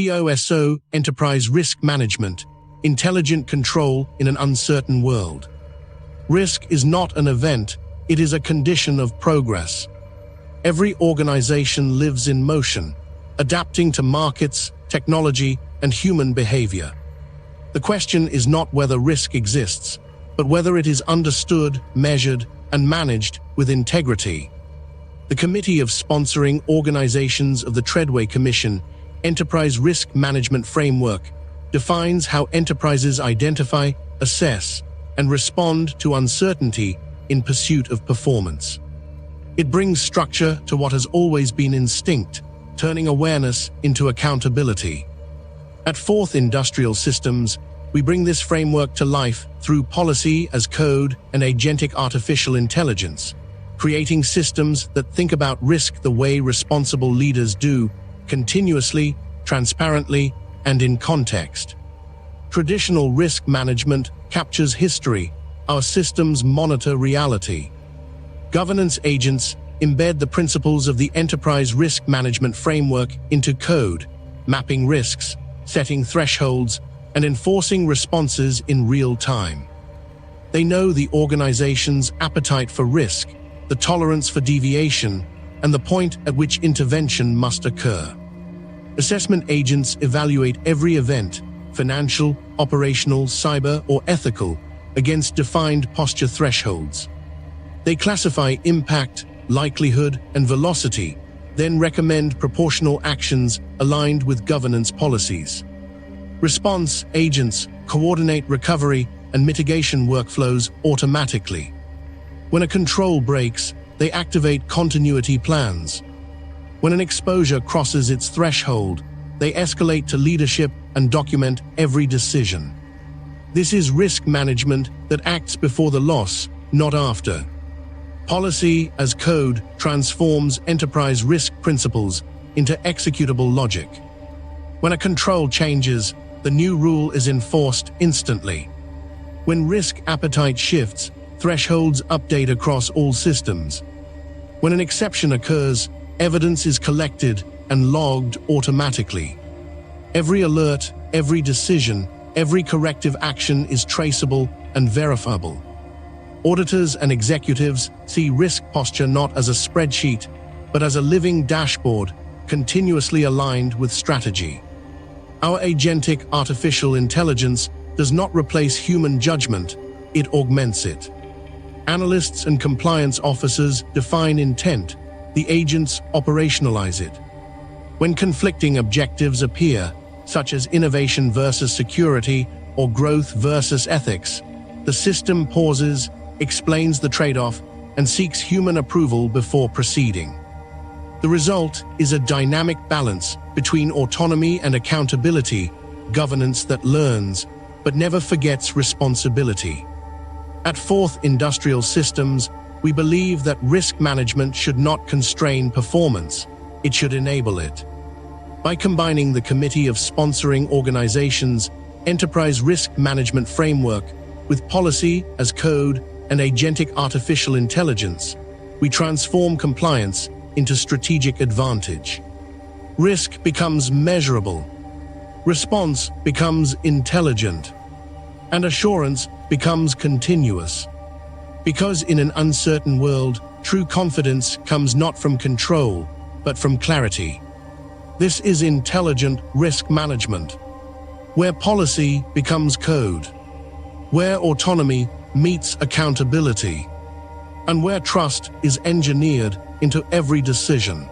COSO, Enterprise Risk Management, intelligent control in an uncertain world. Risk is not an event, it is a condition of progress. Every organization lives in motion, adapting to markets, technology, and human behavior. The question is not whether risk exists, but whether it is understood, measured, and managed with integrity. The Committee of Sponsoring Organizations of the Treadway Commission Enterprise Risk Management Framework defines how enterprises identify, assess, and respond to uncertainty in pursuit of performance. It brings structure to what has always been instinct, turning awareness into accountability. At Fourth Industrial Systems, we bring this framework to life through policy as code and agentic artificial intelligence, creating systems that think about risk the way responsible leaders do, continuously, transparently, and in context. Traditional risk management captures history, our systems monitor reality. Governance agents embed the principles of the enterprise risk management framework into code, mapping risks, setting thresholds, and enforcing responses in real time. They know the organization's appetite for risk, the tolerance for deviation, and the point at which intervention must occur. Assessment agents evaluate every event, financial, operational, cyber, or ethical, against defined posture thresholds. They classify impact, likelihood, and velocity, then recommend proportional actions aligned with governance policies. Response agents coordinate recovery and mitigation workflows automatically. When a control breaks, they activate continuity plans. When an exposure crosses its threshold, they escalate to leadership and document every decision. This is risk management that acts before the loss, not after. Policy as code transforms enterprise risk principles into executable logic. When a control changes, the new rule is enforced instantly. When risk appetite shifts, thresholds update across all systems. When an exception occurs, evidence is collected and logged automatically. Every alert, every decision, every corrective action is traceable and verifiable. Auditors and executives see risk posture not as a spreadsheet, but as a living dashboard, continuously aligned with strategy. Our agentic artificial intelligence does not replace human judgment, it augments it. Analysts and compliance officers define intent, the agents operationalize it. When conflicting objectives appear, such as innovation versus security or growth versus ethics, the system pauses, explains the trade-off, and seeks human approval before proceeding. The result is a dynamic balance between autonomy and accountability, governance that learns, but never forgets responsibility. At Fourth Industrial Systems, we believe that risk management should not constrain performance, it should enable it. By combining the Committee of Sponsoring Organizations Enterprise Risk Management Framework with policy as code and agentic artificial intelligence, we transform compliance into strategic advantage. Risk becomes measurable, response becomes intelligent, and assurance becomes continuous. Because in an uncertain world, true confidence comes not from control, but from clarity. This is intelligent risk management, where policy becomes code, where autonomy meets accountability, and where trust is engineered into every decision.